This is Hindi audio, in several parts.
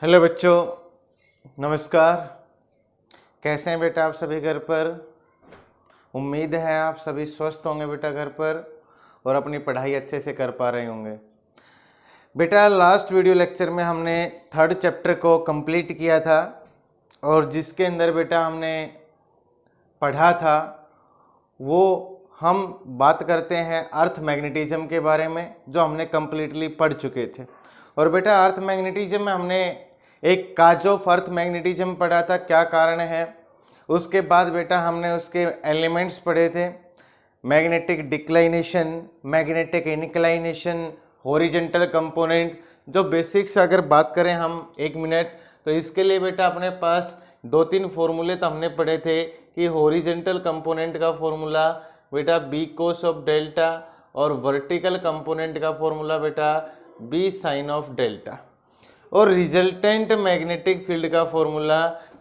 हेलो बच्चों, नमस्कार। कैसे हैं बेटा आप सभी घर पर? उम्मीद है आप सभी स्वस्थ होंगे बेटा घर पर और अपनी पढ़ाई अच्छे से कर पा रहे होंगे। बेटा लास्ट वीडियो लेक्चर में हमने थर्ड चैप्टर को कंप्लीट किया था और जिसके अंदर बेटा हमने पढ़ा था वो हम बात करते हैं अर्थ मैग्नेटिज्म के बारे में, जो हमने कम्प्लीटली पढ़ चुके थे। और बेटा अर्थ मैग्नेटिज्म में हमने एक काज ऑफ अर्थ मैग्नेटिज्म पढ़ा था, क्या कारण है। उसके बाद बेटा हमने उसके एलिमेंट्स पढ़े थे, magnetic declination, magnetic inclination, horizontal component. जो बेसिक्स अगर बात करें हम 1 मिनट, तो इसके लिए बेटा अपने पास 2-3 फॉर्मूले तो हमने पढ़े थे कि हॉरिजेंटल कंपोनेंट का फॉर्मूला बेटा बी कोस ऑफ डेल्टा और वर्टिकल कंपोनेंट का फॉर्मूला बेटा बी साइन ऑफ डेल्टा और रिजल्टेंट मैग्नेटिक फील्ड का formula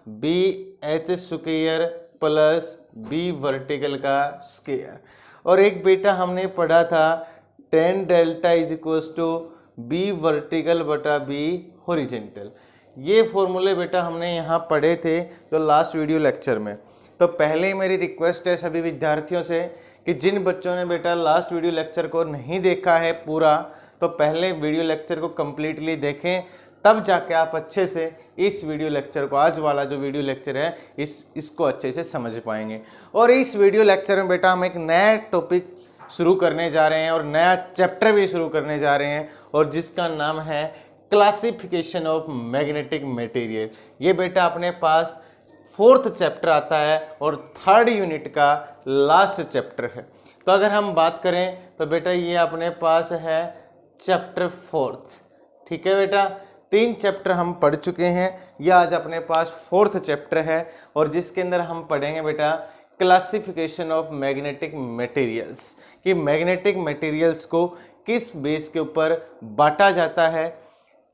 B H square plus B vertical का स्क्वायर। और एक बेटा हमने पढ़ा था tan delta is equals to B vertical बटा बी हॉरिजेंटल। ये फॉर्मूले बेटा हमने यहाँ पढ़े थे तो लास्ट वीडियो लेक्चर में। तो पहले मेरी रिक्वेस्ट है सभी विद्यार्थियों से कि जिन बच्चों ने बेटा लास्ट वीडियो लेक्चर को नहीं देखा है पूरा, तो पहले वीडियो लेक्चर को कम्प्लीटली देखें, तब जाके आप अच्छे से इस वीडियो लेक्चर को, आज वाला जो वीडियो लेक्चर है इसको अच्छे से समझ पाएंगे। और इस वीडियो लेक्चर में बेटा हम एक नया टॉपिक शुरू करने जा रहे हैं और नया चैप्टर भी शुरू करने जा रहे हैं, और जिसका नाम है क्लासिफिकेशन ऑफ मैग्नेटिक मटेरियल। ये बेटा अपने पास 4th चैप्टर आता है और 3rd यूनिट का लास्ट चैप्टर है। तो अगर हम बात करें तो बेटा ये अपने पास है चैप्टर 4th। ठीक है बेटा, 3 चैप्टर हम पढ़ चुके हैं, यह आज अपने पास 4th चैप्टर है और जिसके अंदर हम पढ़ेंगे बेटा क्लासिफिकेशन ऑफ मैग्नेटिक मटेरियल्स, कि मैग्नेटिक मटेरियल्स को किस बेस के ऊपर बांटा जाता है।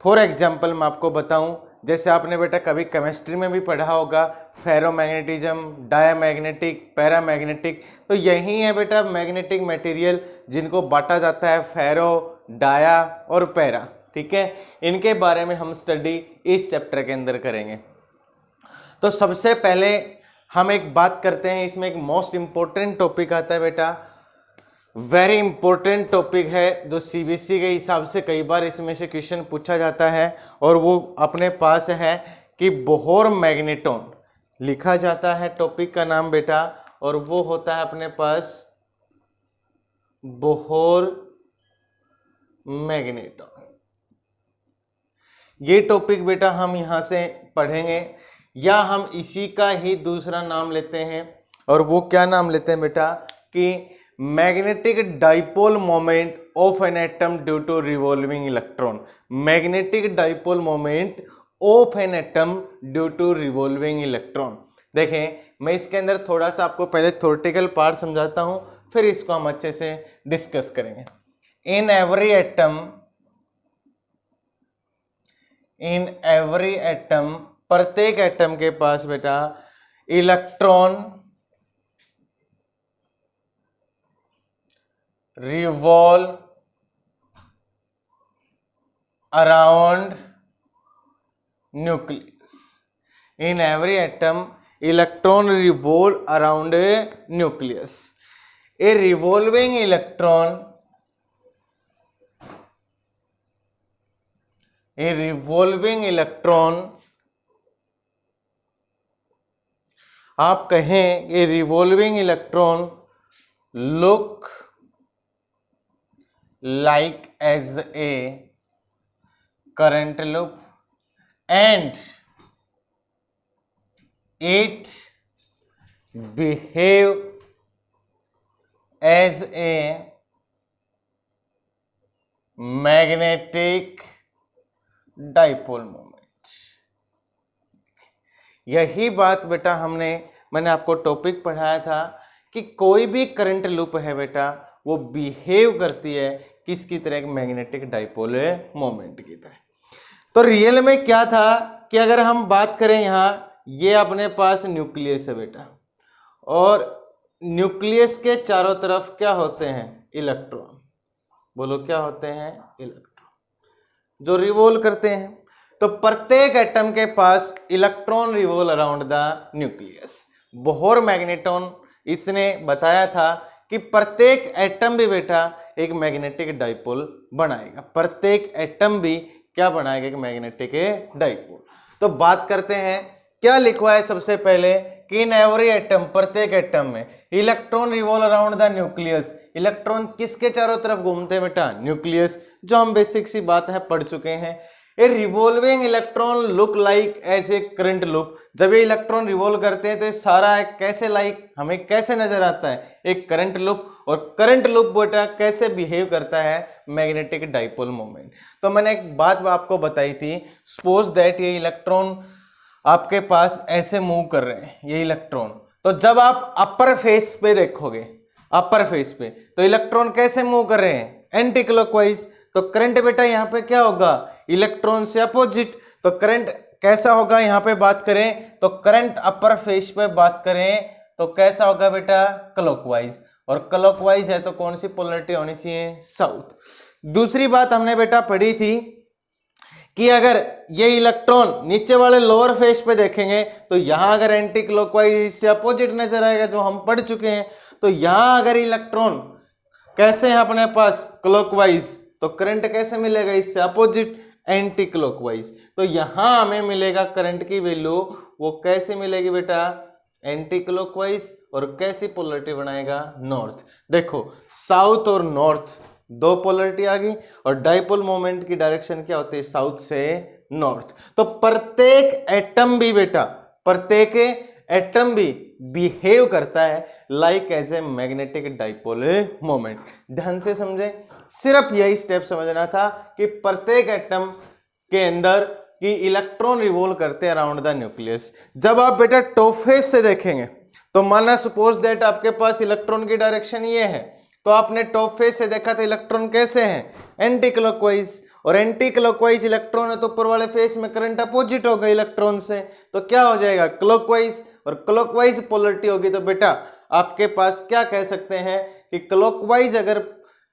फॉर एग्जाम्पल मैं आपको बताऊं, जैसे आपने बेटा कभी केमिस्ट्री में भी पढ़ा होगा फेरोमैग्नेटिज्म, डायामैग्नेटिक, पैरामैग्नेटिक, तो यही है बेटा मैग्नेटिक मटेरियल जिनको बांटा जाता है फेरो, डाया और पैरा। ठीक है, इनके बारे में हम स्टडी इस चैप्टर के अंदर करेंगे। तो सबसे पहले हम एक बात करते हैं, इसमें एक मोस्ट इंपॉर्टेंट टॉपिक आता है बेटा, वेरी इंपॉर्टेंट टॉपिक है जो सीबीएसई के हिसाब से कई बार इसमें से क्वेश्चन पूछा जाता है, और वो अपने पास है कि बोहर मैग्नेटॉन लिखा जाता है टॉपिक का नाम बेटा, और वो होता है अपने पास बोहर मैग्नेटॉन। ये टॉपिक बेटा हम यहाँ से पढ़ेंगे, या हम इसी का ही दूसरा नाम लेते हैं, और वो क्या नाम लेते हैं बेटा कि magnetic dipole moment of an atom due to revolving electron. Magnetic dipole moment of an atom due to revolving electron. देखें, मैं इसके अंदर थोड़ा सा आपको पहले थ्योरेटिकल पार्ट समझाता हूं, फिर इसको हम अच्छे से डिस्कस करेंगे। इन एवरी एटम, प्रत्येक एटम के पास बेटा electron revolve around nucleus. In every atom electron revolve around a nucleus. A revolving electron आप कहें कि revolving electron look like as a current loop and it behave as a magnetic dipole moment। यही बात बेटा मैंने आपको टॉपिक पढ़ाया था कि कोई भी करंट लूप है बेटा वो बिहेव करती है किसकी तरह, एक मैग्नेटिक डाइपोल मोमेंट की तरह। तो रियल में क्या था कि अगर हम बात करें यहाँ, ये अपने पास न्यूक्लियस है बेटा, और न्यूक्लियस के चारों तरफ क्या होते हैं, इलेक्ट्रॉन। बोलो क्या होते हैं, इलेक्ट्रॉन जो रिवॉल्व करते हैं। तो प्रत्येक एटम के पास electron revolve around the nucleus. Bohr magneton इसने बताया था कि प्रत्येक एटम भी बेटा एक मैग्नेटिक डाइपोल बनाएगा, प्रत्येक एटम भी क्या बनाएगा, एक मैग्नेटिक डाइपोल। तो बात करते हैं क्या लिखवा है सबसे पहले कि इन एवरी एटम, प्रत्येक एटम में electron revolve around the nucleus. Electron किसके चारों तरफ घूमते हैं बेटा, न्यूक्लियस, जो हम बेसिक सी बात है पढ़ चुके हैं। A revolving electron look like as a current look. जब ये इलेक्ट्रॉन रिवॉल्व करते हैं तो ये सारा कैसे लाइक हमें कैसे नजर आता है, एक करंट लुक। और करंट लुक बेटा कैसे बिहेव करता है, मैग्नेटिक डाइपोल मोमेंट। तो मैंने एक बात आपको बताई थी, सपोज दैट ये इलेक्ट्रॉन आपके पास ऐसे मूव कर रहे हैं, ये इलेक्ट्रॉन, तो जब आप अपर फेस पे देखोगे, अपर फेस पे, तो इलेक्ट्रॉन कैसे मूव कर रहे हैं, एंटी क्लॉकवाइज। तो करंट बेटा यहाँ पे क्या होगा, इलेक्ट्रॉन से अपोजिट। तो करंट कैसा होगा, यहाँ पे बात करें तो करंट अपर फेस पे बात करें तो कैसा होगा बेटा, क्लॉकवाइज। और क्लॉकवाइज है तो कौन सी पोलरिटी होनी चाहिए, साउथ। दूसरी बात हमने बेटा पढ़ी थी कि अगर ये इलेक्ट्रॉन नीचे वाले लोअर फेस पे देखेंगे तो यहां अगर एंटी क्लॉकवाइज से अपोजिट नजर आएगा, जो हम पढ़ चुके हैं। तो यहां अगर इलेक्ट्रॉन कैसे है अपने पास, क्लॉकवाइज, तो करंट कैसे मिलेगा, इससे अपोजिट, एंटी क्लॉकवाइज। तो यहां हमें मिलेगा करंट की वैल्यू, वो कैसे मिलेगी बेटा, एंटी क्लॉकवाइज। और कैसी पोलरिटी बनाएगा, नॉर्थ। देखो साउथ और नॉर्थ दो पोलरिटी आ गई, और डाइपोल मोमेंट की डायरेक्शन क्या होती है, साउथ से नॉर्थ। तो प्रत्येक एटम भी बेटा, प्रत्येक एटम भी बिहेव करता है like as a magnetic dipole moment. ध्यान से समझे, सिर्फ यही स्टेप समझना था कि प्रत्येक एटम के अंदर कि इलेक्ट्रॉन रिवॉल्व करते हैं अराउंड द न्यूक्लियस। जब आप बेटा टॉप फेस से देखेंगे तो माना सपोज दैट आपके पास इलेक्ट्रॉन की डायरेक्शन ये है, तो आपने टॉप फेस से देखा था इलेक्ट्रॉन कैसे हैं, एंटी क्लॉकवाइज। और एंटी क्लॉकवाइज इलेक्ट्रॉन है तो ऊपर वाले फेस में करंट अपोजिट होगा इलेक्ट्रॉन से, तो क्या हो जाएगा, क्लॉकवाइज। और क्लॉकवाइज पोलरिटी होगी तो बेटा आपके पास क्या कह सकते हैं कि क्लॉकवाइज अगर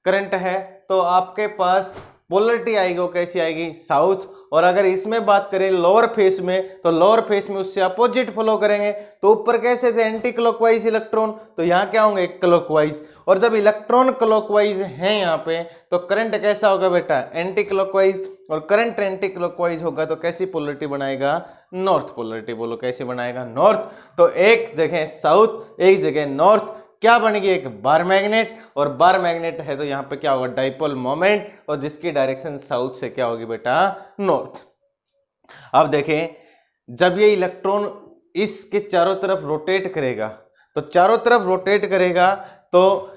करंट है तो आपके पास पोलरिटी आएगी, वो कैसी आएगी, साउथ। और अगर इसमें बात करें लोअर फेस में, तो लोअर फेस में उससे अपोजिट फॉलो करेंगे, तो ऊपर कैसे थे, एंटी क्लॉकवाइज इलेक्ट्रॉन, तो यहाँ क्या होंगे, क्लॉकवाइज। और जब इलेक्ट्रॉन क्लॉकवाइज है यहाँ पे, तो करंट कैसा होगा बेटा, एंटी क्लॉकवाइज। और करंट एंटी क्लॉकवाइज होगा तो कैसी पोलरिटी बनाएगा, नॉर्थ पोलरिटी। बोलो कैसी बनाएगा, नॉर्थ। तो एक जगह साउथ, एक जगह नॉर्थ, क्या बनेगी, एक बार मैग्नेट। और बार मैग्नेट है तो यहाँ पे क्या होगा, डाइपोल मोमेंट, और जिसकी डायरेक्शन साउथ से क्या होगी बेटा, नॉर्थ। अब देखें जब ये इलेक्ट्रॉन इसके चारों तरफ रोटेट करेगा, तो चारों तरफ रोटेट करेगा तो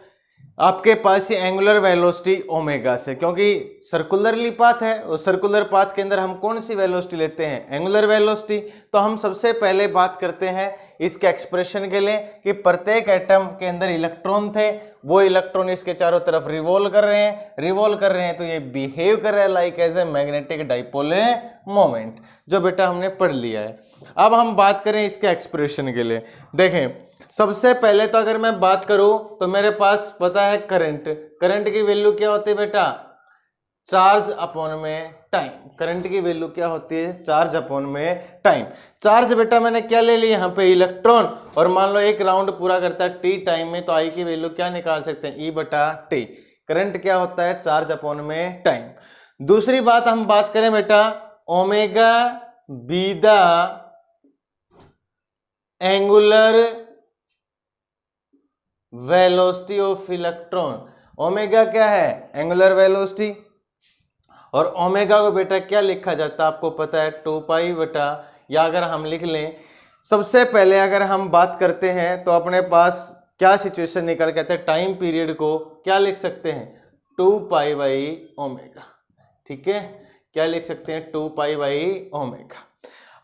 आपके पास ये एंगुलर वेलोसिटी ओमेगा से, क्योंकि सर्कुलरली पाथ है, और सर्कुलर पाथ के अंदर हम कौन सी वेलोसिटी लेते हैं, एंगुलर वेलोसिटी। तो हम सबसे पहले बात करते हैं इसके एक्सप्रेशन के लिए कि प्रत्येक एटम के अंदर इलेक्ट्रॉन थे, वो इलेक्ट्रॉन इसके चारों तरफ रिवॉल्व कर रहे हैं, रिवॉल्व कर रहे हैं, तो ये बिहेव कर रहा है like as a magnetic dipole moment, जो बेटा हमने पढ़ लिया है। अब हम बात करें इसके एक्सप्रेशन के लिए। देखें सबसे पहले तो अगर मैं बात करूं तो मेरे पास पता है करंट, करंट की वैल्यू क्या होती है बेटा, चार्ज अपॉन में टाइम। करंट की वैल्यू क्या होती है, चार्ज अपॉन में टाइम। चार्ज बेटा मैंने क्या ले लिया यहाँ पे, इलेक्ट्रॉन, और मान लो एक राउंड पूरा करता है टी टाइम में, तो आई की वैल्यू क्या निकाल सकते हैं, ई बटा टी। करंट क्या होता है, चार्ज अपॉन में टाइम। दूसरी बात हम बात करें बेटा, omega be the angular velocity of electron. Omega क्या है, एंगुलर वेलोसिटी। और ओमेगा को बेटा क्या लिखा जाता है, आपको पता है 2 पाई बटा, या अगर हम लिख लें, सबसे पहले अगर हम बात करते हैं तो अपने पास क्या सिचुएशन निकल के आते हैं, टाइम पीरियड को क्या लिख सकते हैं, 2 पाई बाई ओमेगा। ठीक है, क्या लिख सकते हैं, 2 पाई बाई ओमेगा।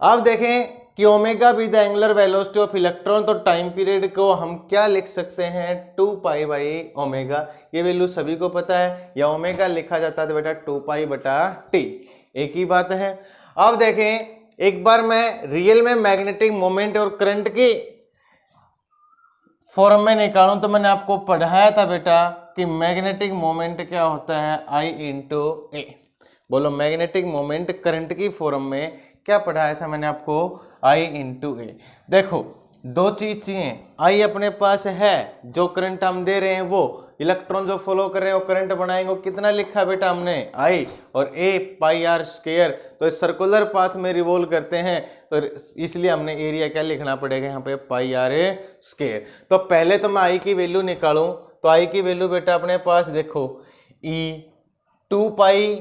अब देखें कि omega be the angular velocity of electron, तो टाइम पीरियड को हम क्या लिख सकते हैं, 2 पाई बाई ओमेगा। ये वैल्यू सभी को पता है, या ओमेगा लिखा जाता है बेटा 2 पाई बटा टी, एक ही बात है। अब देखें एक बार मैं रियल में मैग्नेटिक मोमेंट और करंट की फॉर्म में निकालूं तो मैंने आपको पढ़ाया था बेटा कि मैग्नेटिक मोमेंट क्या होता है, I इंटू ए। बोलो मैग्नेटिक मोमेंट करंट की फॉर्म में क्या पढ़ाया था मैंने आपको, I इंटू ए। देखो दो चीज चाहिए, I अपने पास है, जो करंट हम दे रहे हैं वो इलेक्ट्रॉन जो फॉलो कर रहे हैं वो करंट बनाएंगे, कितना लिखा बेटा हमने I, और A पाई आर स्क्वायर, तो सर्कुलर पाथ में रिवॉल्व करते हैं तो इसलिए हमने एरिया क्या लिखना पड़ेगा यहाँ पे, पाई आर स्क्वायर। तो पहले तो मैं I की वैल्यू निकालूं, तो I की वैल्यू बेटा अपने पास देखो E 2 pi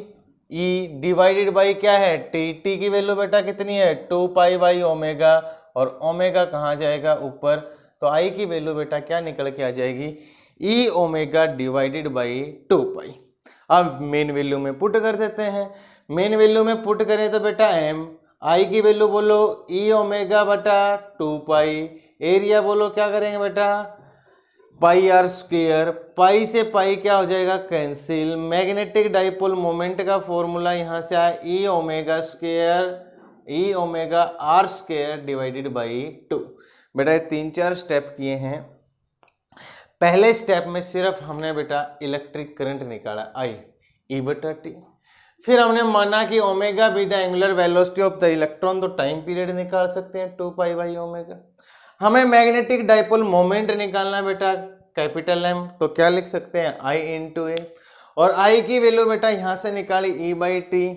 E divided by क्या है टी की वैल्यू बेटा कितनी है 2 पाई बाई ओमेगा, और ओमेगा कहाँ जाएगा ऊपर, तो I की वैल्यू बेटा क्या निकल के आ जाएगी E ओमेगा डिवाइडेड बाई 2 पाई। अब मेन वैल्यू में पुट कर देते हैं, मेन वैल्यू में पुट करें तो बेटा M, I की वैल्यू बोलो E ओमेगा बटा 2 पाई, एरिया बोलो क्या करेंगे बेटा पाई आर स्क्वायर, पाई से पाई क्या हो जाएगा कैंसिल, मैग्नेटिक डाइपोल मोमेंट का फॉर्मूला यहाँ से आया e omega square, e omega r square divided by 2। बेटा ये 3-4 स्टेप किए हैं। पहले स्टेप में सिर्फ हमने बेटा इलेक्ट्रिक करंट निकाला I E बटा टी, फिर हमने माना कि omega be the angular velocity of the electron, तो टाइम पीरियड निकाल सकते हैं 2 पाई बाई ओमेगा। हमें मैग्नेटिक डाइपोल मोमेंट निकालना बेटा कैपिटल M, तो क्या लिख सकते हैं I इंटू ए, और I की वैल्यू बेटा यहाँ से निकाली E बाई टी,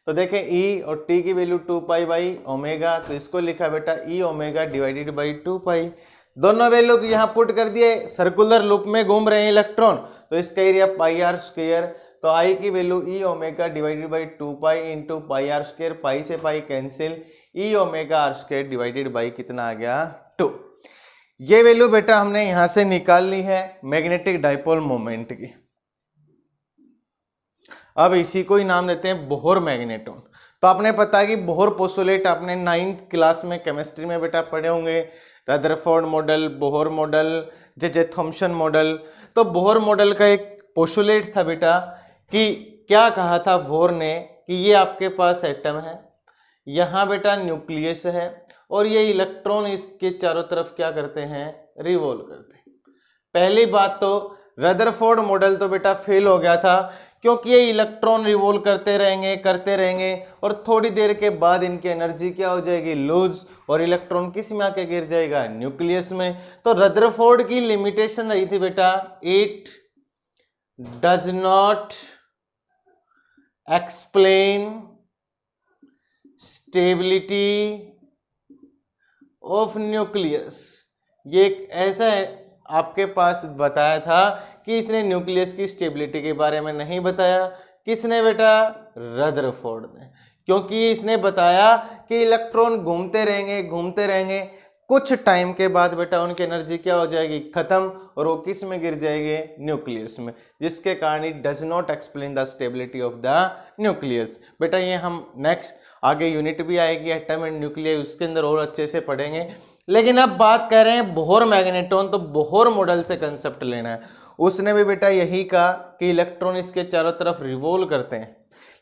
तो देखें E और T की वैल्यू 2 पाई बाई ओमेगा, तो इसको लिखा बेटा E ओमेगा डिवाइडेड बाई 2 पाई। दोनों वैल्यू को यहाँ पुट कर दिए, सर्कुलर लूप में घूम रहे हैं इलेक्ट्रॉन, तो इसका एरिया पाई आर स्क्वायर, तो I की value E omega divided by 2 pi into pi r square, pi से pi cancel, E omega r square divided by कितना आ गया 2। ये वैल्यू बेटा हमने यहां से निकाल ली है मैग्नेटिक डाइपोल मोमेंट की। अब इसी को ही नाम देते हैं बोहर मैग्नेटॉन। तो आपने पता है कि बोहर पोस्टुलेट आपने 9th क्लास में केमिस्ट्री में बेटा पढ़े होंगे, Rutherford model, Bohr model, J Thomson model. तो बोहर मॉडल का एक पोस्टुलेट था बेटा कि क्या कहा था बोहर ने कि ये आपके पास एटम है, यहाँ बेटा न्यूक्लियस है, और ये इलेक्ट्रॉन इसके चारों तरफ क्या करते हैं रिवॉल्व करते हैं। पहली बात तो रदरफोर्ड मॉडल तो बेटा फेल हो गया था, क्योंकि ये इलेक्ट्रॉन रिवॉल्व करते रहेंगे और थोड़ी देर के बाद इनकी एनर्जी क्या हो जाएगी लूज, और इलेक्ट्रॉन किस में आके गिर जाएगा न्यूक्लियस में। तो रदरफोर्ड की लिमिटेशन रही थी बेटा it does not explain stability of nucleus. ये एक ऐसा है आपके पास बताया था कि इसने न्यूक्लियस की स्टेबिलिटी के बारे में नहीं बताया। किसने बेटा रदरफोर्ड ने, क्योंकि इसने बताया कि इलेक्ट्रॉन घूमते रहेंगे, कुछ टाइम के बाद बेटा उनकी एनर्जी क्या हो जाएगी खत्म, और वो किस में गिर जाएंगे न्यूक्लियस में, जिसके कारण it does not explain the stability of the nucleus. बेटा ये हम नेक्स्ट आगे यूनिट भी आएगी एटम एंड न्यूक्लियस, उसके अंदर और अच्छे से पढ़ेंगे। लेकिन अब बात कर रहे हैं बोहर मैग्नेटॉन, तो बोहर मॉडल से कंसेप्ट लेना है। उसने भी बेटा यही कहा कि इलेक्ट्रॉन इसके चारों तरफ रिवॉल्व करते हैं,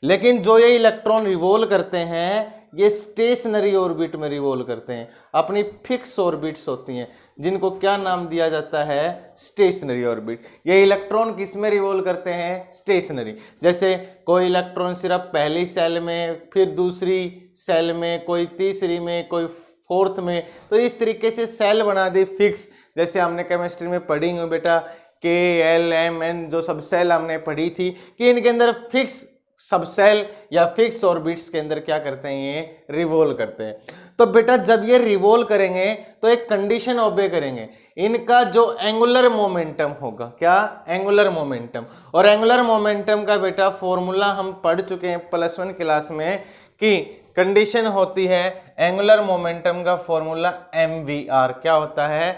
लेकिन जो ये इलेक्ट्रॉन रिवॉल्व करते हैं ये स्टेशनरी ऑर्बिट में रिवॉल्व करते हैं, अपनी फिक्स ऑर्बिट्स होती हैं, जिनको क्या नाम दिया जाता है स्टेशनरी ऑर्बिट। ये इलेक्ट्रॉन किस में रिवॉल्व करते हैं स्टेशनरी। जैसे कोई इलेक्ट्रॉन सिर्फ पहली सेल में, फिर दूसरी सेल में, कोई तीसरी में, कोई फोर्थ में, तो इस तरीके से सेल बना दी फिक्स। जैसे हमने केमिस्ट्री में पढ़ी हुई बेटा KLMN जो सब सेल हमने पढ़ी थी कि इनके अंदर फिक्स सब सेल या फिक्स ऑर्बिट्स के अंदर क्या करते हैं ये रिवॉल्व करते हैं। तो बेटा जब ये रिवॉल्व करेंगे तो एक कंडीशन ओबे करेंगे, इनका जो एंगुलर मोमेंटम होगा, क्या एंगुलर मोमेंटम, और एंगुलर मोमेंटम का बेटा फॉर्मूला हम पढ़ चुके हैं +1 क्लास में कि कंडीशन होती है एंगुलर मोमेंटम का फॉर्मूला mvr। क्या होता है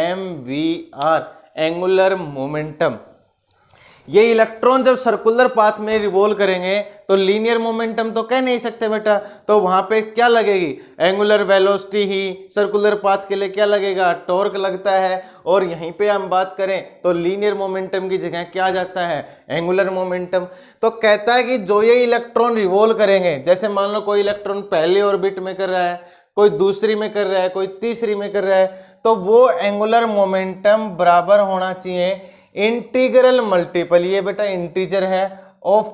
mvr एंगुलर मोमेंटम। ये इलेक्ट्रॉन जब सर्कुलर पाथ में रिवॉल्व करेंगे तो लीनियर मोमेंटम तो कह नहीं सकते बेटा, तो वहां पे क्या लगेगी एंगुलर वेलोसिटी ही, सर्कुलर पाथ के लिए क्या लगेगा टॉर्क लगता है। और यहीं पे हम बात करें तो लीनियर मोमेंटम की जगह क्या आ जाता है एंगुलर मोमेंटम। तो कहता है कि जो ये इलेक्ट्रॉन रिवॉल्व करेंगे, जैसे मान लो कोई इलेक्ट्रॉन पहले ऑर्बिट में कर रहा है, कोई दूसरी में कर रहा है, कोई तीसरी में कर रहा है, तो वो एंगुलर मोमेंटम बराबर होना चाहिए इंटीग्रल मल्टीपल, ये बेटा इंटीजर है, ऑफ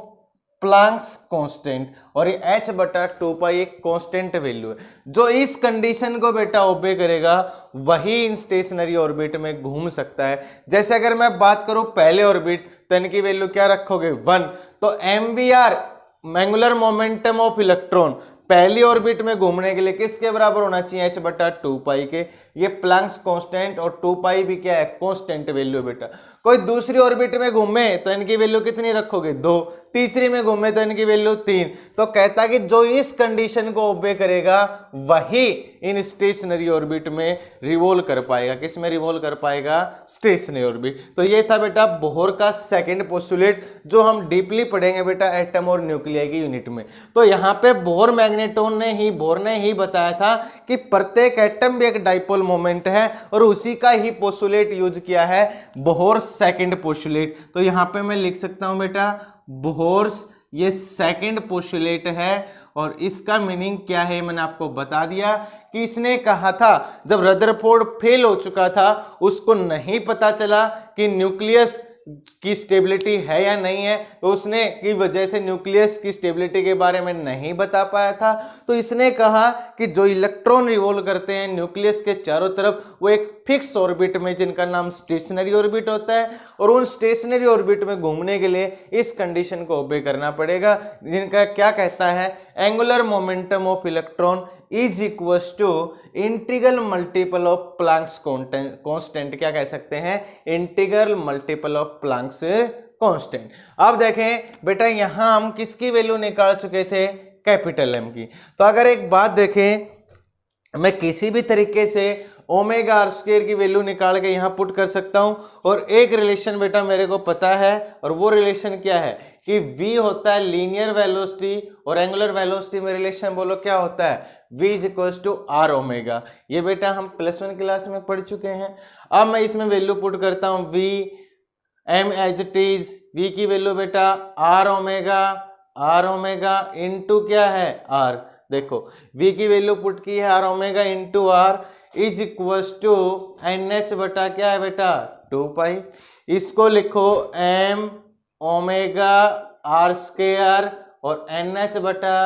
प्लैंक्स कांस्टेंट, और ये h बटा 2 पाई एक कांस्टेंट वैल्यू है। जो इस कंडीशन को बेटा ओबे करेगा वही इन स्टेशनरी ऑर्बिट में घूम सकता है। जैसे अगर मैं बात करूं पहले ऑर्बिट, तो इनकी वैल्यू क्या रखोगे 1, तो mvr angular momentum of electron पहली ऑर्बिट में घूमने के लिए किसके बराबर होना चाहिए, h बटा 2 पाई के। ये प्लैंक्स कांस्टेंट और 2 पाई भी क्या है, कांस्टेंट वैल्यू बेटा। कोई दूसरी ऑर्बिट में घूमे तो इनकी वैल्यू कितनी रखोगे 2, तीसरी में घूमे तो इनकी वैल्यू 3। तो कहता है कि जो इस कंडीशन को ओबे करेगा वही इन स्टेशनरी ऑर्बिट में रिवॉल्व कर पाएगा। किस में रिवॉल्व कर पाएगा, स्टेशनरी ऑर्बिट। तो ये था बेटा बोहर का सेकंड पोस्टुलेट, जो हम डीपली पढ़ेंगे बेटा एटम और न्यूक्लियाई की यूनिट में। तो यहाँ पे बोहर ने ही बताया था कि प्रत्येक एटम भी एक डाइपोल मोमेंट है, और उसी का ही पोस्टुलेट यूज किया है बोहर सेकंड पोस्टुलेट। तो यहाँ पे मैं लिख सकता हूं बेटा बोहर्स ये सेकंड पोस्टुलेट है, और इसका मीनिंग क्या है मैंने आपको बता दिया कि इसने कहा था जब रदरफोर्ड फेल हो चुका था, उसको नहीं पता चला कि न्यूक्लियस की स्टेबिलिटी है या नहीं है, तो उसने की वजह से न्यूक्लियस की स्टेबिलिटी के बारे में नहीं बता पाया था। तो इसने कहा कि जो इलेक्ट्रॉन रिवॉल्व करते हैं न्यूक्लियस के चारों तरफ, वो एक फिक्स ऑर्बिट में जिनका नाम स्टेशनरी ऑर्बिट होता है, और उन स्टेशनरी ऑर्बिट में घूमने के लिए इस कंडीशन को ओबे करना पड़ेगा, जिनका क्या कहता है, angular momentum of electron is equals to integral multiple of Planck's constant. क्या कह सकते हैं, integral multiple of Planck's constant. अब देखें बेटा यहां हम किसकी वैल्यू निकाल चुके थे, कैपिटल एम की। तो अगर एक बात देखें, मैं किसी भी तरीके से ओमेगा आर स्क्वायर की वैल्यू निकाल के यहाँ पुट कर सकता हूँ, और एक रिलेशन बेटा मेरे को पता है, और वो रिलेशन क्या है कि v होता है लीनियर वेलोसिटी और एंगुलर वेलोसिटी में रिलेशन। बोलो क्या होता है, v is equals to r omega. ये बेटा हम +1 क्लास में पढ़ चुके हैं। अब मैं इसमें वैल्यू पुट करता हूँ v m as it is, v की वैल्यू बेटा आर ओमेगा इंटू क्या है r। देखो v की वैल्यू पुट की है r omega into r is equals to NH बटा क्या है बेटा 2 पाई। इसको लिखो m ओमेगा आर स्क्वायर और NH बटा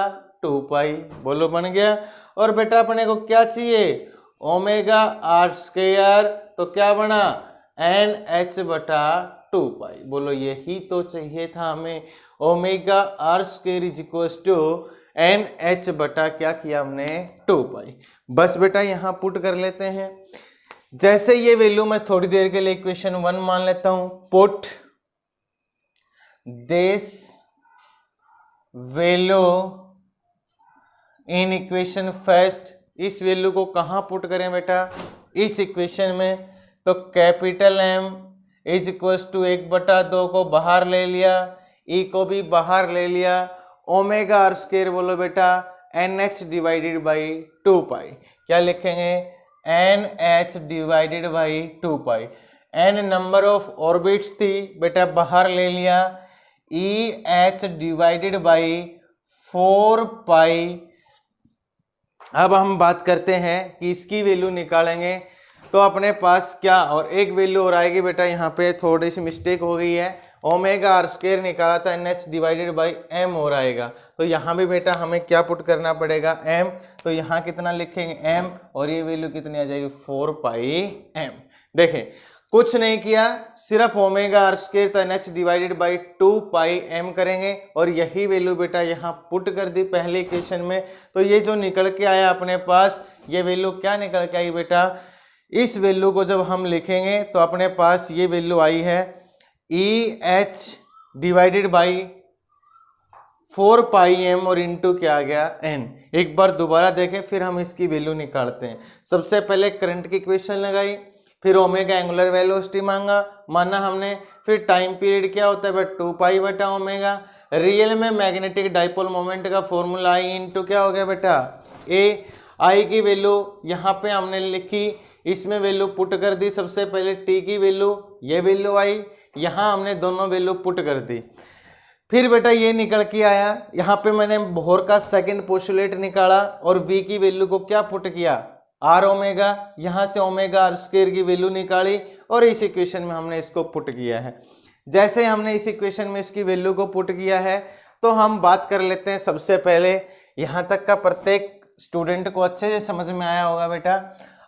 2 पाई। बोलो बन गया। और बेटा अपने को क्या चाहिए, ओमेगा आर स्क्वायर, तो क्या बना NH बटा 2 पाई। बोलो यही तो चाहिए था हमें, omega r square is equals to NH बटा क्या किया हमने 2 पाई। बस बेटा यहाँ पुट कर लेते हैं। जैसे ये वैल्यू मैं थोड़ी देर के लिए इक्वेशन 1 मान लेता हूं, put this value in equation first. इस वैल्यू को कहाँ पुट करें बेटा, इस इक्वेशन में। तो capital M is equals to 1/2 को बाहर ले लिया, E को भी बाहर ले लिया, ओमेगा आर स्क्वायर बोलो बेटा NH डिवाइडेड बाई 2 पाई। क्या लिखेंगे, NH divided by 2 pi. N number of orbits थी बेटा बाहर ले लिया, EH डिवाइडेड बाई 4 पाई। अब हम बात करते हैं कि इसकी वैल्यू निकालेंगे, तो अपने पास क्या और एक वैल्यू और आएगी बेटा। यहाँ पे थोड़ी सी मिस्टेक हो गई है, ओमेगा आर स्क्वायर निकाला था NH डिवाइडेड बाई M और आएगा। तो यहाँ भी बेटा हमें क्या पुट करना पड़ेगा M। तो यहाँ कितना लिखेंगे M, और ये वैल्यू कितनी आ जाएगी 4 पाई M। देखें कुछ नहीं किया, सिर्फ ओमेगा आर स्क्वायर तो NH divided by 2 pi M करेंगे, और यही वैल्यू बेटा यहाँ पुट कर दी पहले इक्वेशन में। तो ये जो निकल के आया अपने पास, ये वैल्यू क्या निकल के आई बेटा, इस वैल्यू को जब हम लिखेंगे तो अपने पास ये वैल्यू आई है EH divided by 4 pi M और इंटू क्या आ गया N। एक बार दोबारा देखें फिर हम इसकी वैल्यू निकालते हैं। सबसे पहले करंट की इक्वेशन लगाई, फिर ओमेगा एंगुलर वेलोसिटी माना हमने, फिर टाइम पीरियड क्या होता है बट 2 पाई बटा ओमेगा। रियल में मैग्नेटिक डाइपोल मोमेंट का फॉर्मूला I इंटू क्या हो गया बेटा A। I की वैल्यू यहाँ पे हमने लिखी, इसमें वैल्यू पुट कर दी। सबसे पहले T की वैल्यू, ये वैल्यू आई, यहाँ हमने दोनों वैल्यू पुट कर दी। फिर बेटा ये निकल के आया, यहाँ पे मैंने बोहर का सेकंड पोस्टुलेट निकाला और V की वैल्यू को क्या पुट किया आर ओमेगा, यहाँ से ओमेगा आर स्क्वायर की वैल्यू निकाली और इस इक्वेशन में हमने इसको पुट किया है। जैसे हमने इस इक्वेशन में इसकी वैल्यू को पुट किया है, तो हम बात कर लेते हैं सबसे पहले, यहाँ तक का प्रत्येक स्टूडेंट को अच्छे से समझ में आया होगा बेटा।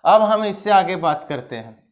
अब हम इससे आगे बात करते हैं।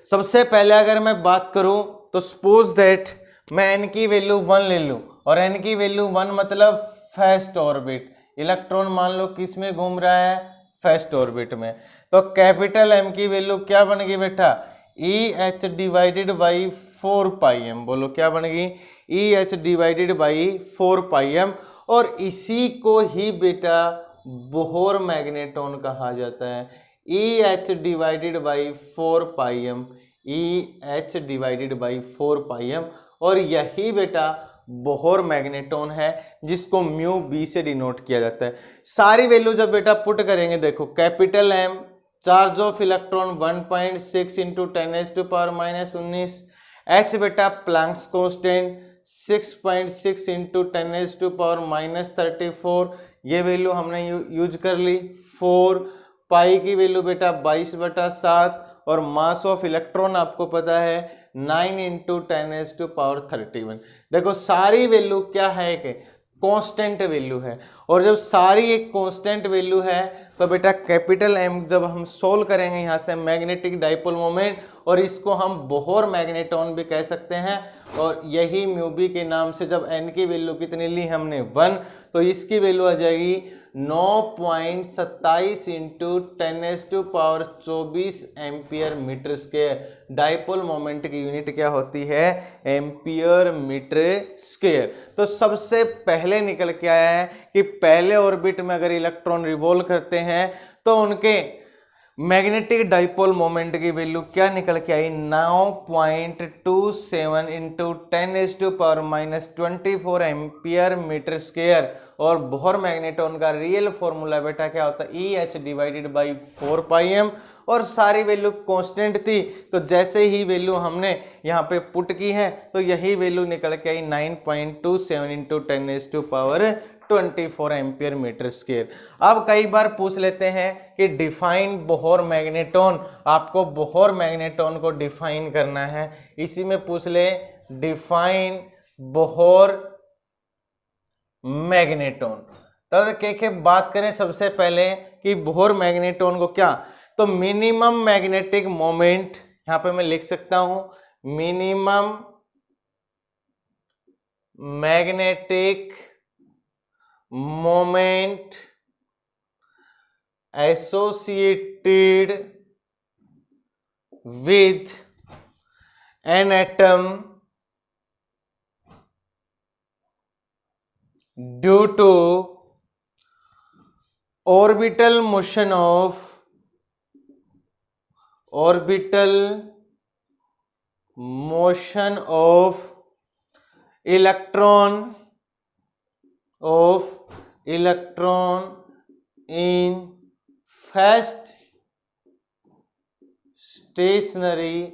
सबसे पहले अगर मैं बात करूं तो सपोज दैट मैं n की वैल्यू 1 ले लूं, और n की वैल्यू 1 मतलब फर्स्ट ऑर्बिट, इलेक्ट्रॉन मान लो किस में घूम रहा है, फर्स्ट ऑर्बिट में। तो कैपिटल M की वैल्यू क्या बनेगी बेटा, EH डिवाइडेड बाई 4πm। बोलो क्या बनेगी, EH डिवाइडेड बाई 4πm। और इसी को ही बेटा बोहर मैग्नेटॉन कहा जाता है, EH divided by 4πm, EH divided by 4πm। और यही बेटा बोहर मैग्नेटॉन है जिसको म्यू बी से डिनोट किया जाता है। सारी वैल्यू जब बेटा पुट करेंगे, देखो capital M charge of electron 1.6 into 10⁻⁻19, H बेटा प्लैंक्स कांस्टेंट 6.6 इंटू 10⁻34, ये वैल्यू हमने यूज कर ली। 4 पाई की वैल्यू बेटा 22/7, और मास ऑफ इलेक्ट्रॉन आपको पता है 9 इंटू 10⁻31। देखो सारी वैल्यू क्या है कि कांस्टेंट वैल्यू है, और जब सारी एक कांस्टेंट वैल्यू है तो बेटा कैपिटल M जब हम सोल्व करेंगे यहाँ से मैग्नेटिक डाइपोल मोमेंट, और इसको हम बोहर मैग्नेटॉन भी कह सकते हैं। और यही म्यू बी के नाम से जब n की वैल्यू कितनी ली हमने 1, तो इसकी वैल्यू आ जाएगी 9.27 into 10⁻24 ampere metre square. Dipole moment की यूनिट क्या होती है, एम्पियर मीटर स्क्वायर। तो सबसे पहले निकल के आया है कि पहले ऑर्बिट में अगर इलेक्ट्रॉन रिवॉल्व करते हैं तो उनके मैग्नेटिक डाइपोल मोमेंट की वैल्यू क्या निकल के आई, 9.27 इंटू 10⁻⁻24 एम्पियर मीटर स्क्वायर। और बोहर मैग्नेटॉन का रियल फॉर्मूला बेटा क्या होता है, EH डिवाइडेड बाई 4πm। और सारी वैल्यू कांस्टेंट थी, तो जैसे ही वैल्यू हमने यहाँ पे पुट की है तो यही वैल्यू निकल के आई 9.27 इंटू 10⁻24 एम्पियर मीटर स्क्वायर। अब कई बार पूछ लेते हैं कि डिफाइन बोहर मैग्नेटॉन, आपको बोहर मैग्नेटॉन को डिफाइन करना है। इसी में पूछ ले डिफाइन बोहर मैग्नेटॉन। तो के बात करें सबसे पहले कि बोहर मैग्नेटॉन को क्या, तो मिनिमम मैग्नेटिक मोमेंट, यहां पे मैं लिख सकता हूं minimum magnetic moment associated with an atom due to orbital motion of electron in fast stationary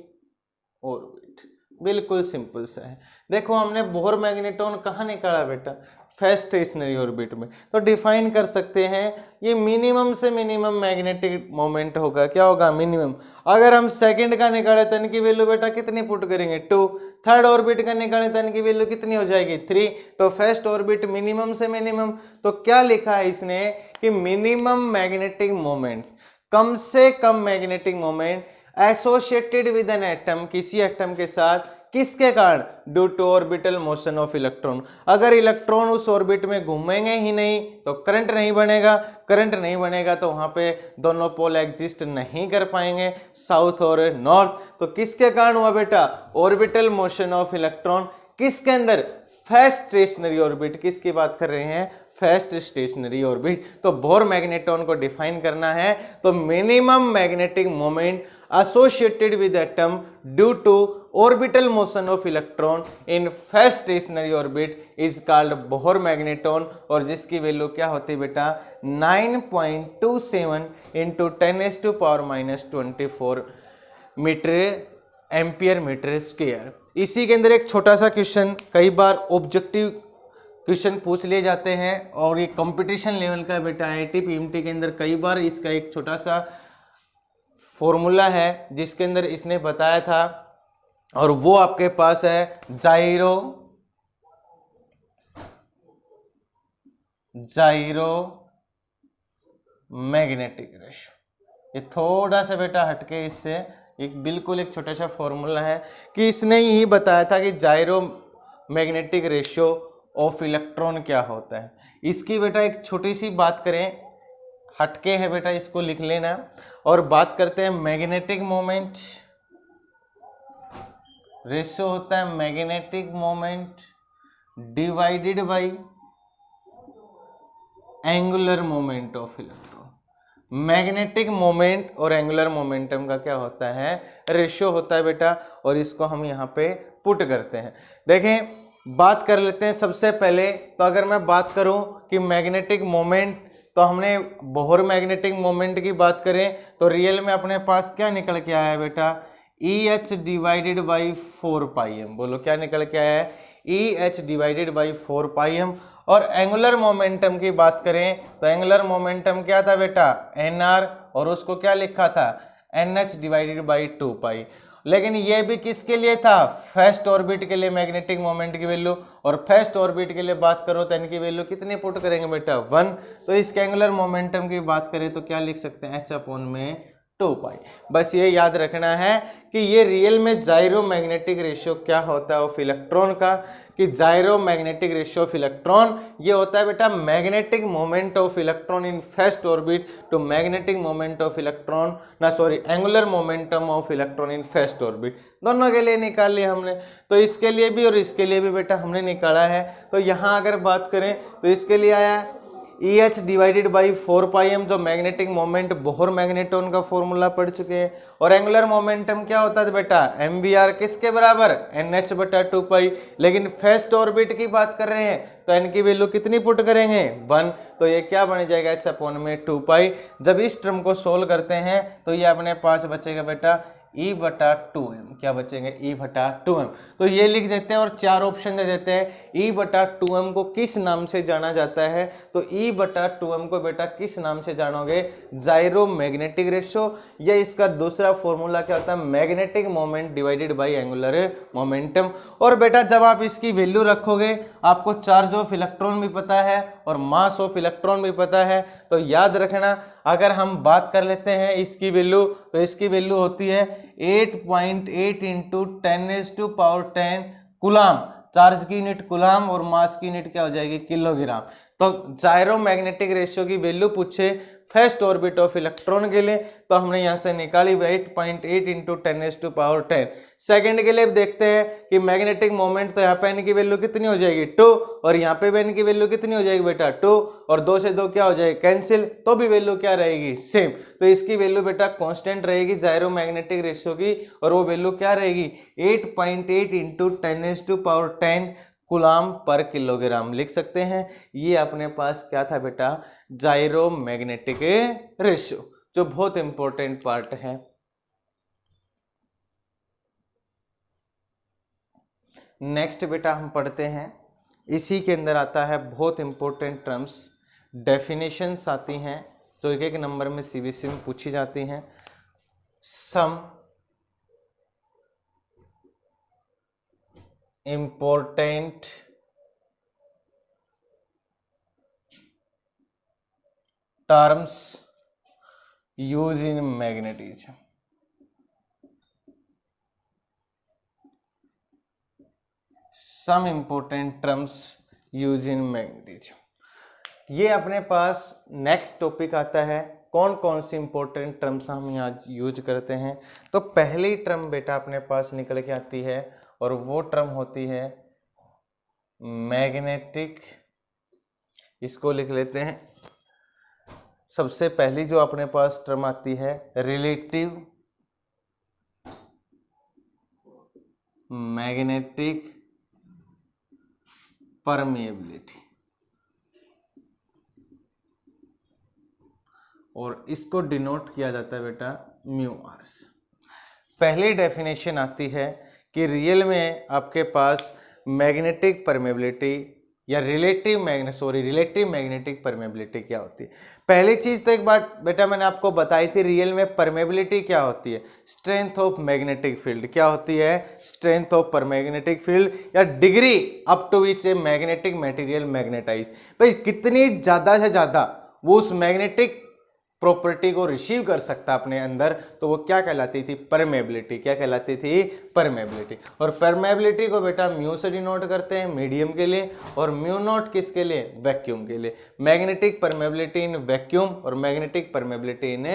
orbit। बिल्कुल सिंपल सा है। देखो हमने बोहर मैग्नेटॉन कहाँ निकाला बेटा, फर्स्ट स्टेशनरी ऑर्बिट में। तो डिफाइन कर सकते हैं ये मिनिमम से मिनिमम मैग्नेटिक मोमेंट होगा, क्या होगा, मिनिमम। अगर हम सेकंड का निकाले तो इनकी वैल्यू बेटा कितनी पुट करेंगे, 2। थर्ड ऑर्बिट का निकाले तो इनकी वैल्यू कितनी हो जाएगी, 3। तो फर्स्ट ऑर्बिट मिनिमम से मिनिमम, तो क्या लिखा है इसने कि मिनिमम मैग्नेटिक मोमेंट, कम से कम magnetic moment associated with an atom, किसी एटम के साथ, किसके कारण, due to orbital motion of electron. अगर इलेक्ट्रॉन उस ऑर्बिट में घूमेंगे ही नहीं तो करंट नहीं बनेगा, करंट नहीं बनेगा तो वहां पे दोनों पोल एग्जिस्ट नहीं कर पाएंगे, साउथ और नॉर्थ। तो किसके कारण हुआ बेटा, ऑर्बिटल मोशन ऑफ इलेक्ट्रॉन, किसके अंदर, फर्स्ट स्टेशनरी ऑर्बिट। किसकी बात कर रहे हैं, फर्स्ट स्टेशनरी ऑर्बिट। तो बोहर मैग्नेटॉन को डिफाइन करना है तो minimum magnetic moment associated with atom due to orbital motion of electron in first stationary orbit is called Bohr magneton. और जिसकी वैल्यू क्या होती है बेटा, 9.27 into 10⁻⁻24 metre ampere metre square. इसी के अंदर एक छोटा सा क्वेश्चन, कई बार ऑब्जेक्टिव क्वेश्चन पूछ लिए जाते हैं और ये कंपटीशन लेवल का बेटा IIT PMT के अंदर कई बार इसका एक छोटा सा फॉर्मूला है जिसके अंदर इसने बताया था, और वो आपके पास है जाइरो जाइरो मैग्नेटिक रेशियो। ये थोड़ा सा बेटा हटके इससे एक बिल्कुल एक छोटा सा फॉर्मूला है कि इसने यही बताया था कि gyromagnetic ratio of electron क्या होता है। इसकी बेटा एक छोटी सी बात करें, हटके है बेटा, इसको लिख लेना और बात करते हैं मैग्नेटिक मोमेंट। रेशियो होता है magnetic moment divided by angular moment of electron. Magnetic moment और एंगुलर मोमेंटम का क्या होता है, रेशियो होता है बेटा, और इसको हम यहाँ पे पुट करते हैं। देखें बात कर लेते हैं सबसे पहले। तो अगर मैं बात करूं कि मैग्नेटिक मोमेंट, तो हमने बोहर मैग्नेटिक मोमेंट की बात करें तो रियल में अपने पास क्या निकल के आया है बेटा, EH डिवाइडेड बाई 4πm। बोलो क्या निकल के आया है, EH डिवाइडेड बाई 4πm। और एंगुलर मोमेंटम की बात करें तो एंगुलर मोमेंटम क्या था बेटा, NR, और उसको क्या लिखा था, NH डिवाइडेड बाई 2π। लेकिन ये भी किसके लिए था, फर्स्ट ऑर्बिट के लिए मैग्नेटिक मोमेंट की वैल्यू। और फर्स्ट ऑर्बिट के लिए बात करो तो इनकी वैल्यू कितनी पुट करेंगे बेटा, 1। तो इसके एंगुलर मोमेंटम की बात करें तो क्या लिख सकते हैं, H/2π। बस ये याद रखना है कि ये रियल में जाइरो मैग्नेटिक रेशियो क्या होता है ऑफ इलेक्ट्रॉन का, कि gyromagnetic ratio of electron ये होता है बेटा magnetic moment of electron in first orbit to magnetic moment of electron angular momentum of electron in first orbit. दोनों के लिए निकाल लिया हमने, तो इसके लिए भी और इसके लिए भी बेटा हमने निकाला है। तो यहाँ अगर बात करें तो इसके लिए आया है EH डिवाइडेड बाई 4πm, जो मैग्नेटिक मोमेंट बोहर मैग्नेटॉन का फॉर्मूला पढ़ चुके हैं। और एंगुलर मोमेंटम क्या होता है बेटा, MVR किसके बराबर, NH/2π। लेकिन फर्स्ट ऑर्बिट की बात कर रहे हैं तो n की वैल्यू कितनी पुट करेंगे, 1। तो ये क्या बन जाएगा, H/2π। जब इस टर्म को सोल्व करते हैं तो ये अपने पास बचेगा बेटा E/2m। क्या बचेंगे, E/2m। तो ये लिख देते हैं और 4 ऑप्शन दे देते हैं। E/2m को किस नाम से जाना जाता है, तो E/2m को बेटा किस नाम से जानोगे, जाइरो मैग्नेटिक रेशियो, या इसका दूसरा फॉर्मूला क्या होता है, magnetic moment divided by angular momentum. और बेटा जब आप इसकी वैल्यू रखोगे, आपको चार्ज ऑफ इलेक्ट्रॉन भी पता है और मास ऑफ इलेक्ट्रॉन भी पता है। तो याद रखना, अगर हम बात कर लेते हैं इसकी वैल्यू, तो इसकी वैल्यू होती है 8.8 इंटू 10⁻10 कुलाम। चार्ज की यूनिट कुलाम और मास की यूनिट क्या हो जाएगी, किलोग्राम। तो जाइरो मैग्नेटिक रेशियो की वैल्यू पूछे फर्स्ट ऑर्बिट ऑफ इलेक्ट्रॉन के लिए, तो हमने यहाँ से निकाली 8.8 इंटू 10⁻10। सेकेंड के लिए देखते हैं कि मैग्नेटिक मोमेंट, तो यहाँ पे n की वैल्यू कितनी हो जाएगी, 2, और यहाँ पे भी n की वैल्यू कितनी हो जाएगी बेटा, 2, और 2 से 2 क्या हो जाएगी, कैंसिल, तो भी वैल्यू क्या रहेगी, सेम। तो इसकी वैल्यू बेटा कांस्टेंट रहेगी जाइरो मैग्नेटिक रेशियो की, और वो वैल्यू क्या रहेगी, 8.8 इंटू 10⁻10 कुलाम पर किलोग्राम लिख सकते हैं। ये अपने पास क्या था बेटा, जाइरो मैग्नेटिक रेशियो, जो बहुत इंपॉर्टेंट पार्ट है। नेक्स्ट बेटा हम पढ़ते हैं, इसी के अंदर आता है बहुत इंपॉर्टेंट टर्म्स, डेफिनेशंस आती हैं जो एक एक नंबर में CBSE में पूछी जाती हैं। सम important terms used in magnetism। Some important terms used in magnetism। ये अपने पास नेक्स्ट टॉपिक आता है, कौन कौन सी इंपॉर्टेंट टर्म्स हम यहाँ यूज करते हैं। तो पहली टर्म बेटा अपने पास निकल के आती है, और वो टर्म होती है मैग्नेटिक। इसको लिख लेते हैं। सबसे पहली जो अपने पास टर्म आती है, रिलेटिव मैग्नेटिक परमिएबिलिटी, और इसको डिनोट किया जाता है बेटा μr से। पहली डेफिनेशन आती है कि रियल में आपके पास मैग्नेटिक परमेबिलिटी या रिलेटिव मैग्नेटिक परमेबिलिटी क्या होती है। पहली चीज तो एक बात बेटा मैंने आपको बताई थी, रियल में परमेबिलिटी क्या होती है, स्ट्रेंथ ऑफ मैग्नेटिक फील्ड क्या होती है, strength of per magnetic field या degree up to which a magnetic material magnetise. भाई कितनी ज्यादा से ज्यादा वो उस मैग्नेटिक प्रॉपर्टी को रिसीव कर सकता अपने अंदर, तो वो क्या कहलाती थी, परमेबिलिटी। क्या कहलाती थी, परमेबिलिटी। और परमेबिलिटी को बेटा म्यू से डिनोट करते हैं मीडियम के लिए, और म्यू नॉट किसके लिए, वैक्यूम के लिए। मैग्नेटिक परमेबिलिटी इन वैक्यूम और मैग्नेटिक परमेबिलिटी इन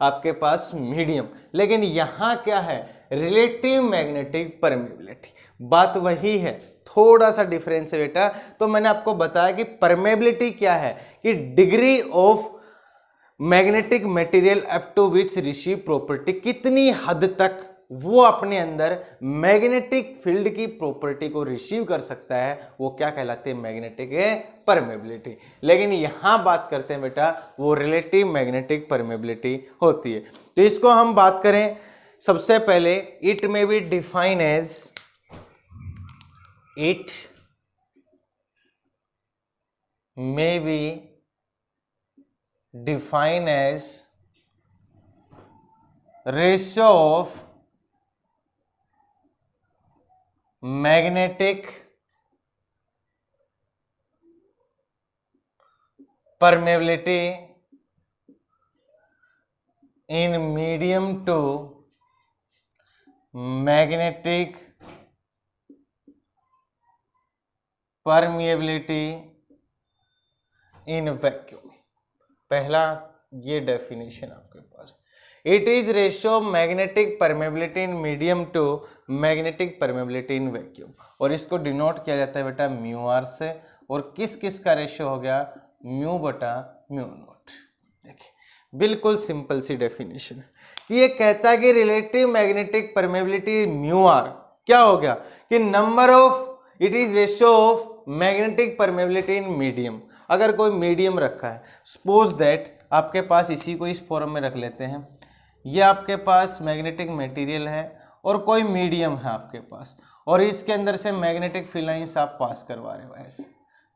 आपके पास मीडियम। लेकिन यहाँ क्या है, रिलेटिव मैग्नेटिक परमेबिलिटी, बात वही है, थोड़ा सा डिफरेंस है बेटा। तो मैंने आपको बताया कि परमेबिलिटी क्या है, कि degree of magnetic material up to which receive property, कितनी हद तक वो अपने अंदर मैग्नेटिक फील्ड की प्रॉपर्टी को रिसीव कर सकता है, वो क्या कहलाते हैं, मैग्नेटिक परमेबिलिटी। लेकिन यहां बात करते हैं बेटा, वो रिलेटिव मैग्नेटिक परमेबिलिटी होती है। तो इसको हम बात करें, सबसे पहले it may be define as, it may be define as ratio of magnetic permeability in medium to magnetic permeability in vacuum। पहला ये डेफिनेशन आपके पास, it is ratio magnetic permeability in medium to magnetic permeability in vacuum, और इसको डिनोट किया जाता है बेटा म्यू आर से। और किस किस का रेशियो हो गया, म्यू बटा म्यू नॉट। देखिए बिल्कुल सिंपल सी डेफिनेशन है कि ये कहता है कि relative magnetic permeability mu r क्या हो गया, कि number of, it is ratio of magnetic permeability in medium. अगर कोई मीडियम रखा है, सपोज दैट आपके पास, इसी को इस फॉर्म में रख लेते हैं, ये आपके पास मैग्नेटिक मटेरियल है और कोई मीडियम है आपके पास, और इसके अंदर से मैग्नेटिक फील्ड लाइंस आप पास करवा रहे हो ऐसे,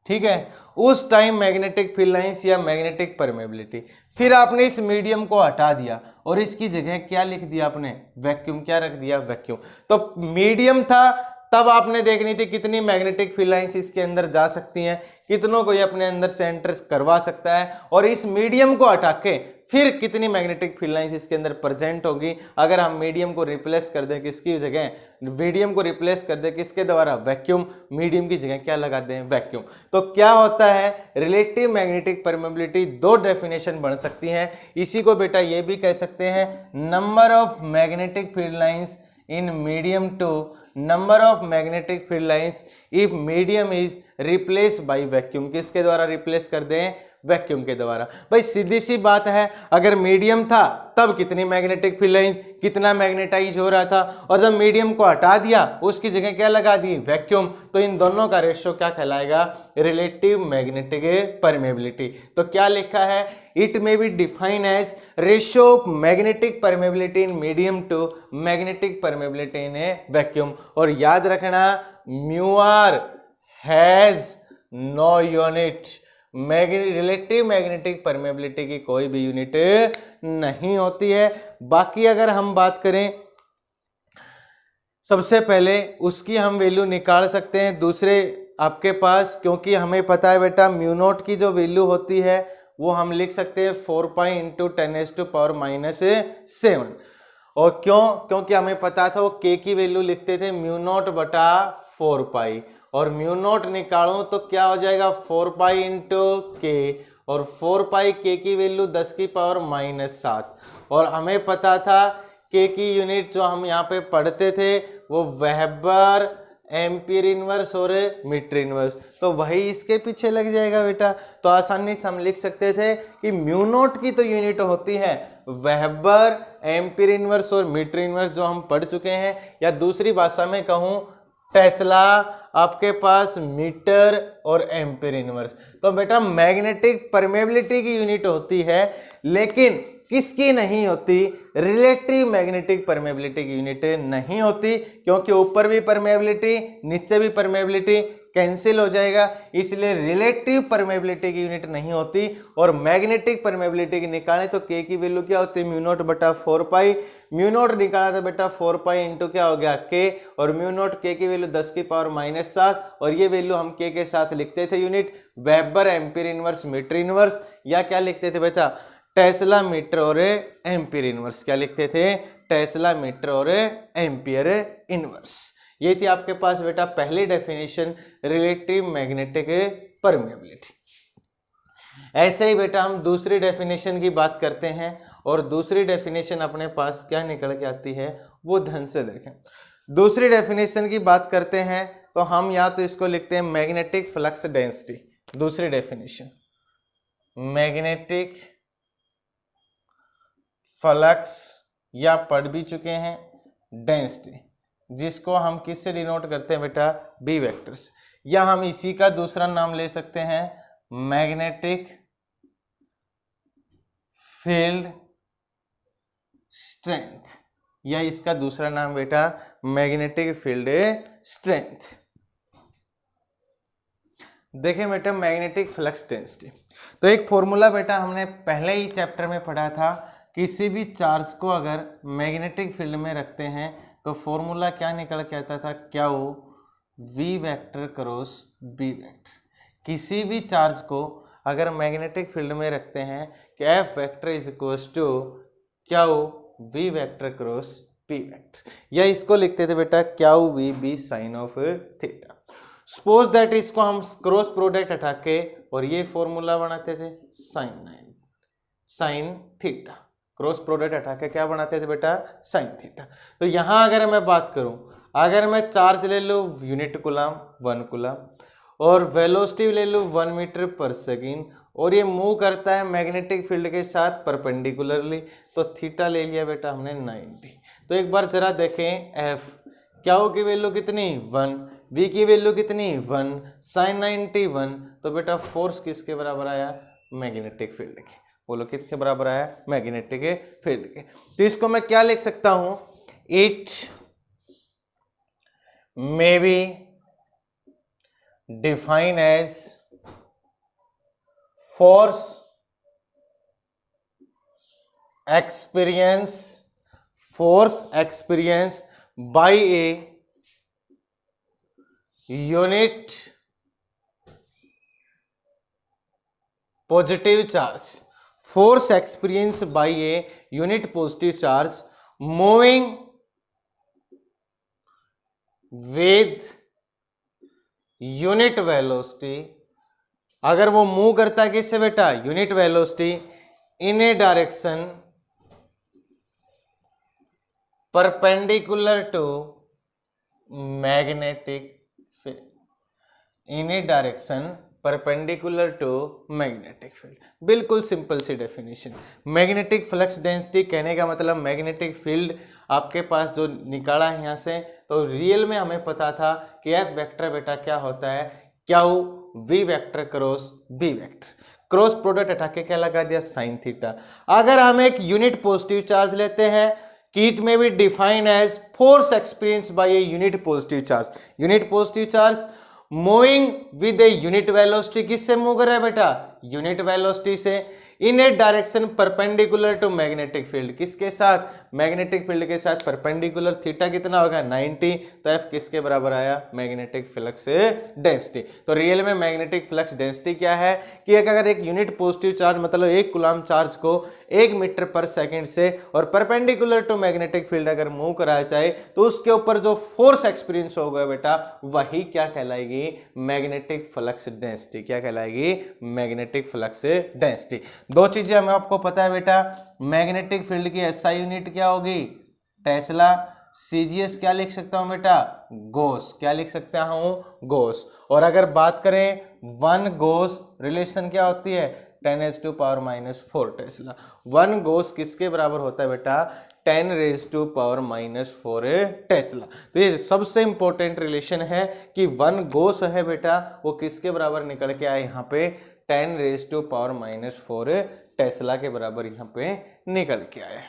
ठीक है। उस टाइम मैग्नेटिक फील्ड लाइंस या मैग्नेटिक परमेबिलिटी, फिर आपने इस मीडियम को हटा दिया और इसकी जगह क्या लिख दिया आपने, वैक्यूम। क्या रख दिया, वैक्यूम। तो मीडियम था तब आपने देखनी थी कितनी मैग्नेटिक फील्ड लाइंस इसके अंदर जा सकती हैं, कितनों को ये अपने अंदर से एंटर करवा सकता है, और इस मीडियम को हटा के फिर कितनी मैग्नेटिक फील्ड लाइंस इसके अंदर प्रेजेंट होगी। अगर हम मीडियम को रिप्लेस कर दें किसकी जगह, मीडियम को रिप्लेस कर दें किसके द्वारा, वैक्यूम। मीडियम की जगह क्या लगा दें, वैक्यूम। तो क्या होता है, रिलेटिव मैग्नेटिक परमेबिलिटी दो डेफिनेशन बन सकती हैं। इसी को बेटा ये भी कह सकते हैं, number of magnetic field lines in medium to number of magnetic field lines if medium is replaced by vacuum। किसके द्वारा रिप्लेस कर दें, वैक्यूम के द्वारा। भाई सीधी सी बात है, अगर मीडियम था तब कितनी मैग्नेटिक फील्ड लाइंस, कितना मैग्नेटाइज हो रहा था, और जब मीडियम को हटा दिया उसकी जगह क्या लगा दी, वैक्यूम। तो इन दोनों का रेशियो क्या कहलाएगा, रिलेटिव मैग्नेटिक परमेबिलिटी। तो क्या लिखा है, it may be define as ratio of magnetic permeability in medium to magnetic permeability in a vacuum. और याद रखना, mu r has no unit, relative magnetic permeability की कोई भी यूनिट नहीं होती है। बाकी अगर हम बात करें, सबसे पहले उसकी हम वैल्यू निकाल सकते हैं दूसरे आपके पास, क्योंकि हमें पता है बेटा म्यू नॉट की जो वैल्यू होती है वो हम लिख सकते हैं 4 पाई इंटू 10⁻⁻⁷। और क्योंकि हमें पता था वो के की वैल्यू लिखते थे म्यू नॉट बटा 4 पाई, और म्यू नॉट निकालूं तो क्या हो जाएगा 4 पाई इंटू के, और 4 पाई के की वैल्यू 10⁻⁷। और हमें पता था के की यूनिट जो हम यहाँ पे पढ़ते थे वो वेबर, एम्पीयर इनवर्स और मीटर इनवर्स, तो वही इसके पीछे लग जाएगा बेटा। तो आसानी से हम लिख सकते थे कि म्यू नॉट की तो यूनिट होती है वेबर, एम्पीयर इनवर्स और मीटर इनवर्स जो हम पढ़ चुके हैं, या दूसरी भाषा में कहूँ टेस्ला, आपके पास मीटर और एम्पीयर इनवर्स। तो बेटा मैग्नेटिक परमेबिलिटी की यूनिट होती है, लेकिन किसकी नहीं होती, रिलेटिव मैग्नेटिक परमेबिलिटी की यूनिट नहीं होती, क्योंकि ऊपर भी परमेबिलिटी नीचे भी परमेबिलिटी कैंसिल हो जाएगा, इसलिए रिलेटिव परमेबिलिटी की यूनिट नहीं होती। और मैग्नेटिक परमेबिलिटी की निकालें तो के की वैल्यू क्या होती है, म्यू नॉट बटा 4 पाई। म्यू नॉट निकाला था बेटा 4 पाई इंटू क्या हो गया के, और म्यू नॉट के की वैल्यू 10 की पावर -7, और ये वैल्यू हम के साथ लिखते थे unit weber ampere inverse metre inverse, या क्या लिखते थे बेटा टेस्ला मीटर और एम्पीयर इनवर्स। क्या लिखते थे, टेस्ला मीटर और एम्पीयर इनवर्स। ये थी आपके पास बेटा पहली डेफिनेशन रिलेटिव मैग्नेटिक परमेबिलिटी। ऐसे ही बेटा हम दूसरी डेफिनेशन की बात करते हैं, और दूसरी डेफिनेशन अपने पास क्या निकल के आती है वो ध्यान से देखें। दूसरी डेफिनेशन की बात करते हैं तो हम या तो इसको लिखते हैं मैग्नेटिक फ्लक्स डेंसिटी। दूसरी डेफिनेशन मैग्नेटिक फ्लक्स, या पढ़ भी चुके हैं डेंसिटी, जिसको हम किससे डिनोट करते हैं बेटा बी वेक्टर से, या हम इसी का दूसरा नाम ले सकते हैं मैग्नेटिक फील्ड स्ट्रेंथ, या इसका दूसरा नाम बेटा मैग्नेटिक फील्ड स्ट्रेंथ। देखें बेटा मैग्नेटिक फ्लक्स डेंसिटी, तो एक फॉर्मूला बेटा हमने पहले ही चैप्टर में पढ़ा था। किसी भी चार्ज को अगर मैग्नेटिक फील्ड में रखते हैं तो फॉर्मूला क्या निकल के आता था, क्या वो v vector cross B vector. किसी भी चार्ज को अगर मैग्नेटिक फील्ड में रखते हैं कि F vector is equals to क्या हो v vector cross P vector, या इसको लिखते थे बेटा क्या हो v B sine of theta. Suppose that इसको हम क्रॉस प्रोडक्ट हटा के और ये फॉर्मूला बनाते थे साइन थीटा, क्रॉस प्रोडक्ट हटा के क्या बनाते थे बेटा साइन थीटा। तो यहां अगर मैं बात करूं, अगर मैं चार्ज ले लूं यूनिट कूलम 1 कूलम, और वेलोसिटी ले लूं 1 मीटर पर सेकेंड, और ये मूव करता है मैग्नेटिक फील्ड के साथ परपेंडिकुलरली, तो थीटा ले लिया बेटा हमने 90। तो एक बार जरा देखें एफ क्या हो की वैल्यू कितनी 1, वी की वैल्यू कितनी 1, साइन 90 1, तो बेटा फोर्स किसके बराबर आया मैग्नेटिक फील्ड के। बोलो किसके बराबर आया मैग्नेटिक फील्ड के। तो इसको मैं क्या लिख सकता हूं, it may be define as force experience by a unit positive charge, force experience by a unit positive charge moving with unit velocity. अगर वो मूव करता है किससे बेटा unit velocity in a direction perpendicular to magnetic field, in a direction perpendicular to magnetic field. बिल्कुल सिंपल सी डेफिनेशन। मैग्नेटिक फ्लक्स डेंसिटी कहने का मतलब मैग्नेटिक फील्ड आपके पास जो निकाला है यहाँ से, तो रियल में हमें पता था कि एफ वेक्टर बेटा क्या होता है क्या हो v vector cross B vector, cross product हटा के क्या लगा दिया साइन थीटा। अगर हम एक यूनिट पॉजिटिव चार्ज लेते हैं कि it may be define as force experience by a unit positive charge, unit positive charge moving with a unit velocity, किससे मूव कर रहा है बेटा यूनिट वेलोसिटी से, in a direction perpendicular to magnetic field, किसके साथ मैग्नेटिक फील्ड के साथ परपेंडिकुलर, थीटा कितना होगा 90, तो एफ किसके बराबर आया मैग्नेटिक फ्लक्स डेंसिटी। तो रियल में मैग्नेटिक फ्लक्स डेंसिटी क्या है कि अगर एक यूनिट पॉजिटिव चार्ज मतलब एक कूलम चार्ज को 1 मीटर पर सेकेंड से और परपेंडिकुलर टू मैग्नेटिक फील्ड अगर मूव कराया जाए तो उसके ऊपर जो फोर्स एक्सपीरियंस होगा बेटा वही क्या कहलाएगी मैग्नेटिक फ्लक्स डेंसिटी। क्या कहलाएगी मैग्नेटिक फ्लक्स डेंसिटी। दो चीजें हमें आपको पता है बेटा, मैग्नेटिक फील्ड की एसआई यूनिट क्या होगी टेस्ला, सीजीएस क्या लिख सकता हूं बेटा गॉस, क्या लिख सकता हूं गॉस। और अगर बात करें 1 गॉस रिलेशन क्या होती है 10⁻⁻⁴ टेस्ला। 1 गॉस किसके बराबर होता है बेटा 10⁻⁻⁴ टेस्ला। तो ये सबसे इंपॉर्टेंट रिलेशन है कि 1 गॉस है बेटा वो किसके बराबर निकल के आए यहाँ पे 10⁻⁻⁴ टेस्ला के बराबर यहाँ पे निकल के आए।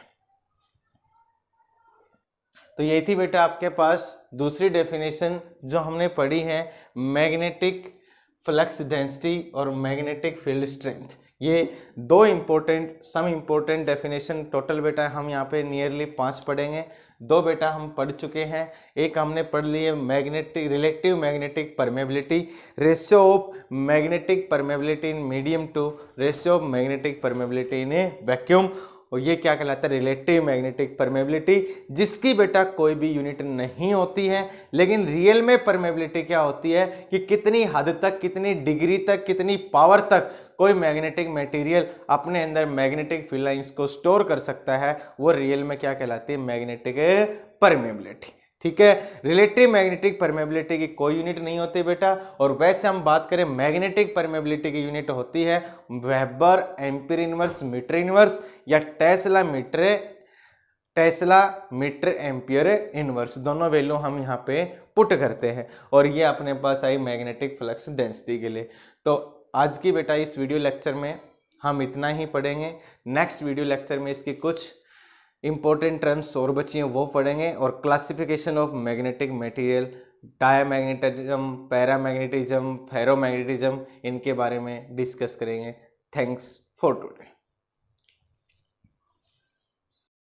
तो ये थी बेटा आपके पास दूसरी डेफिनेशन जो हमने पढ़ी है, मैग्नेटिक फ्लक्स डेंसिटी और मैग्नेटिक फील्ड स्ट्रेंथ। ये दो इम्पोर्टेंट डेफिनेशन टोटल बेटा हम यहाँ पे नियरली 5 पढ़ेंगे। 2 बेटा हम पढ़ चुके हैं, एक हमने पढ़ ली है magnetic relative magnetic permeability, ratio of magnetic permeability in medium to ratio of magnetic permeability in a vacuum, और ये क्या कहलाता है, रिलेटिव मैग्नेटिक परमेबिलिटी, जिसकी बेटा कोई भी यूनिट नहीं होती है। लेकिन रियल में परमेबिलिटी क्या होती है कि कितनी हद तक, कितनी डिग्री तक, कितनी पावर तक कोई मैग्नेटिक मटेरियल अपने अंदर मैग्नेटिक फील्ड लाइंस को स्टोर कर सकता है, वो रियल में क्या कहलाती है, मैग्नेटिक परमेबिलिटी। ठीक है, रिलेटिव मैग्नेटिक परमेबिलिटी की कोई यूनिट नहीं होती बेटा। और वैसे हम बात करें मैग्नेटिक परमेबिलिटी की यूनिट होती है weber ampere inverse metre inverse या टेस्ला मीटर एम्पियर इनवर्स, दोनों वैल्यू हम यहाँ पे पुट करते हैं। और ये अपने पास आई मैग्नेटिक फ्लक्स डेंसिटी के लिए। तो आज की बेटा इस वीडियो लेक्चर में हम इतना ही पढ़ेंगे। नेक्स्ट वीडियो लेक्चर में इसकी कुछ इंपॉर्टेंट टर्म्स और बची हैं वो पढ़ेंगे, और classification of magnetic material, diamagnetism, paramagnetism, ferromagnetism, इनके बारे में डिस्कस करेंगे। Thanks for today.